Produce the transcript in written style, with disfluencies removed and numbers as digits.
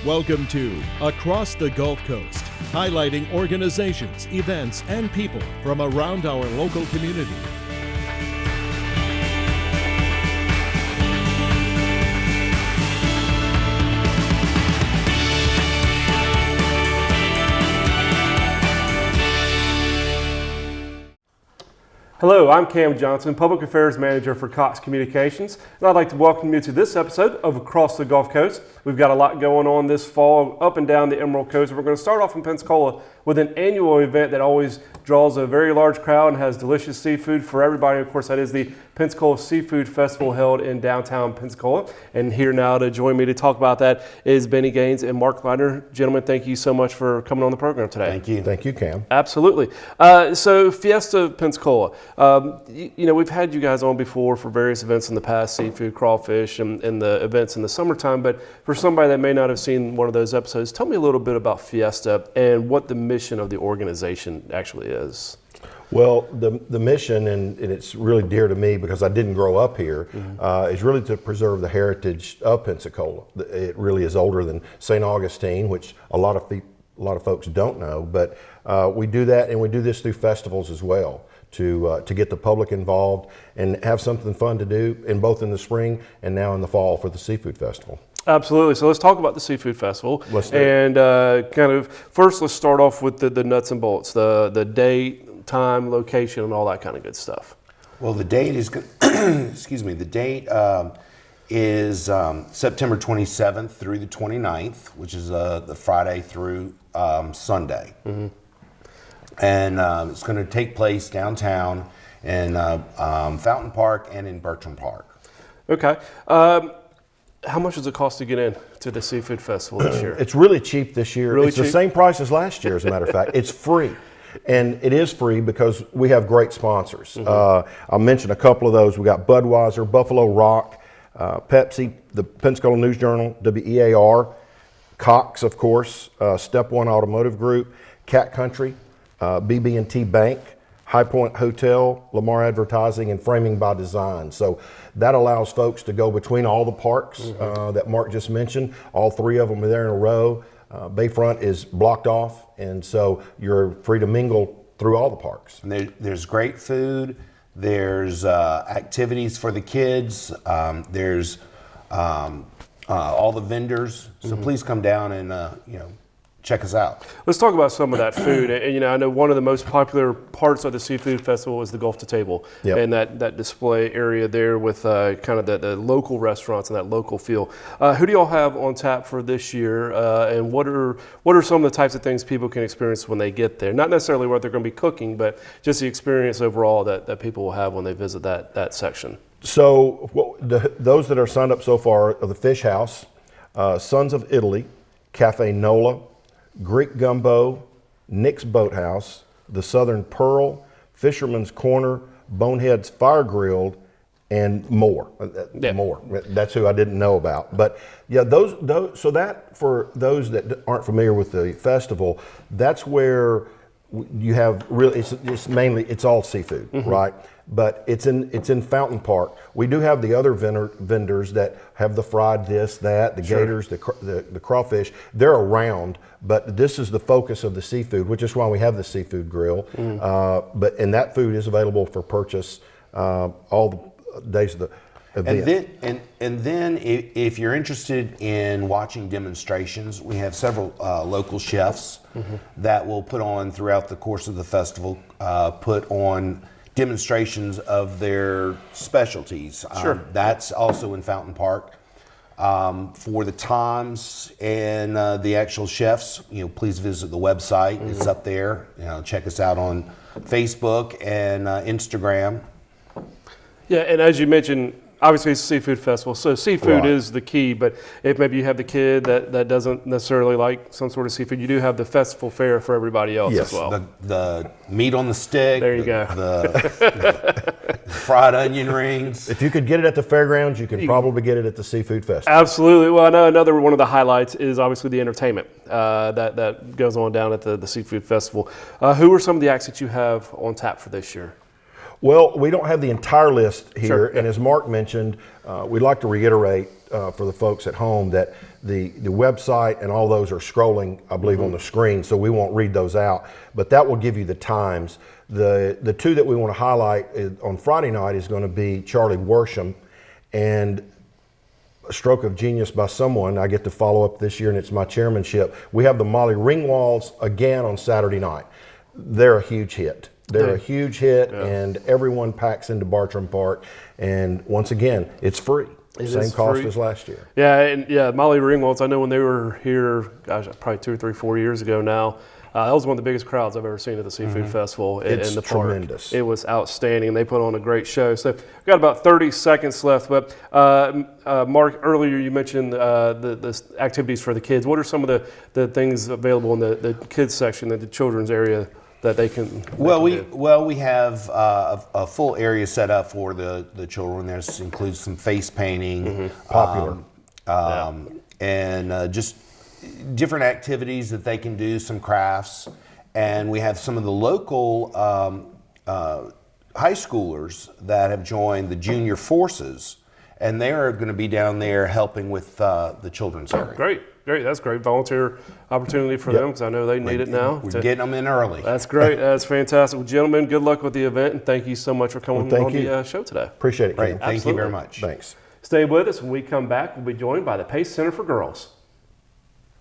Welcome to Across the Gulf Coast, highlighting organizations, events, and people from around our local community. Hello, I'm Cam Johnson, Public Affairs Manager for Cox Communications, and I'd like to welcome you to this episode of Across the Gulf Coast. We've got a lot going on this fall up and down the Emerald Coast. We're going to start off in Pensacola with an annual event that always draws a very large crowd and has delicious seafood for everybody. Of course, that is the Pensacola Seafood Festival held in downtown Pensacola. And here now to join me to talk about that is Benny Gaines and Mark Leitner. Gentlemen, thank you so much for coming on the program today. Thank you. Thank you, Cam. Absolutely. So Fiesta Pensacola, we've had you guys on before for various events in the past, seafood, crawfish, and the events in the summertime. But for somebody that may not have seen one of those episodes, tell me a little bit about Fiesta and what the mission of the organization actually is. Well, the mission, and it's really dear to me because I didn't grow up here, is really to preserve the heritage of Pensacola. It really is older than St. Augustine, which a lot of folks don't know. But we do that, and we do this through festivals as well to get the public involved and have something fun to do, in both in the spring and now in the fall for the Seafood Festival. Absolutely. So let's talk about the Seafood Festival. Let's do it. And first let's start off with the nuts and bolts, the date, time, location, and all that kind of good stuff. Well, the date is, the date is September 27th through the 29th, which is the Friday through Sunday. Mm-hmm. And it's going to take place downtown in Fountain Park and in Bertram Park. Okay. How much does it cost to get in to the Seafood Festival this year? It's really cheap this year. Really it's cheap? The same price as last year, as a matter of fact. It's free. And it is free because we have great sponsors. Mm-hmm. I'll mention a couple of those. We got Budweiser, Buffalo Rock, Pepsi, the Pensacola News Journal, WEAR, Cox, of course, Step One Automotive Group, Cat Country, BB&T Bank, High Point Hotel, Lamar Advertising, and Framing by Design. So that allows folks to go between all the parks that Mark just mentioned. All three of them are there in a row. Bayfront is blocked off, and so you're free to mingle through all the parks. And there's great food. There's activities for the kids. There's all the vendors. So please come down and check us out. Let's talk about some of that food. And I know one of the most popular parts of the Seafood Festival is the Gulf to Table. Yep. And that display area there with kind of the local restaurants and that local feel. Who do y'all have on tap for this year? And what are some of the types of things people can experience when they get there? Not necessarily what they're going to be cooking, but just the experience overall that people will have when they visit that section. So those that are signed up so far are the Fish House, Sons of Italy, Cafe Nola, Greek Gumbo, Nick's Boathouse, the Southern Pearl, Fisherman's Corner, Bonehead's Fire Grilled, and more. More. That's who I didn't know about. But yeah, those. So that, for those that aren't familiar with the festival, that's where you have really. It's all seafood, right? But it's in Fountain Park. We do have the other vendors that have the fried this, that, the gators, the crawfish. They're around, but this is the focus of the seafood, which is why we have the seafood grill. And that food is available for purchase all the days of the event. And then if you're interested in watching demonstrations, we have several local chefs that will put on throughout the course of the festival, put on demonstrations of their specialties. That's also in Fountain Park. For the times and the actual chefs, please visit the website. It's up there. Check us out on Facebook and Instagram. Yeah, and as you mentioned, obviously it's a seafood festival, so seafood is the key, but if maybe you have the kid that doesn't necessarily like some sort of seafood, you do have the festival fare for everybody else as well. The meat on the stick. There you go. The fried onion rings. If you could get it at the fairgrounds, you can probably get it at the Seafood Festival. Absolutely. Well, I know another one of the highlights is obviously the entertainment that goes on down at the Seafood Festival. Who are some of the acts that you have on tap for this year? Well, we don't have the entire list here, Sure. and as Mark mentioned, we'd like to reiterate for the folks at home that the website and all those are scrolling, I believe, on the screen, so we won't read those out. But that will give you the times. The two that we want to highlight on Friday night is going to be Charlie Worsham and a stroke of genius by someone. I get to follow up this year, and it's my chairmanship. We have the Molly Ringwalds again on Saturday night. They're a huge hit. They're a huge hit, and everyone packs into Bartram Park. And once again, it's free. Same cost as last year. Yeah, and Molly Ringwalds, I know when they were here, gosh, probably 2 or 3, 4 years ago now, that was one of the biggest crowds I've ever seen at the Seafood Festival in the park. Tremendous. It was outstanding. They put on a great show. So we've got about 30 seconds left. But Mark, earlier you mentioned the activities for the kids. What are some of the things available in the kids section, the children's area that they can? We have a full area set up for the children. This includes some face painting, Popular. And just different activities that they can do, some crafts, and we have some of the local high schoolers that have joined the junior forces, and they are going to be down there helping with the children's area. Great. That's great volunteer opportunity for them, because I know they need it now. We're getting them in early. That's great. That's fantastic. Well, gentlemen, good luck with the event, and thank you so much for coming on the show today. Appreciate it, Cam. Thank you very much. Thanks. Stay with us. When we come back, we'll be joined by the Pace Center for Girls.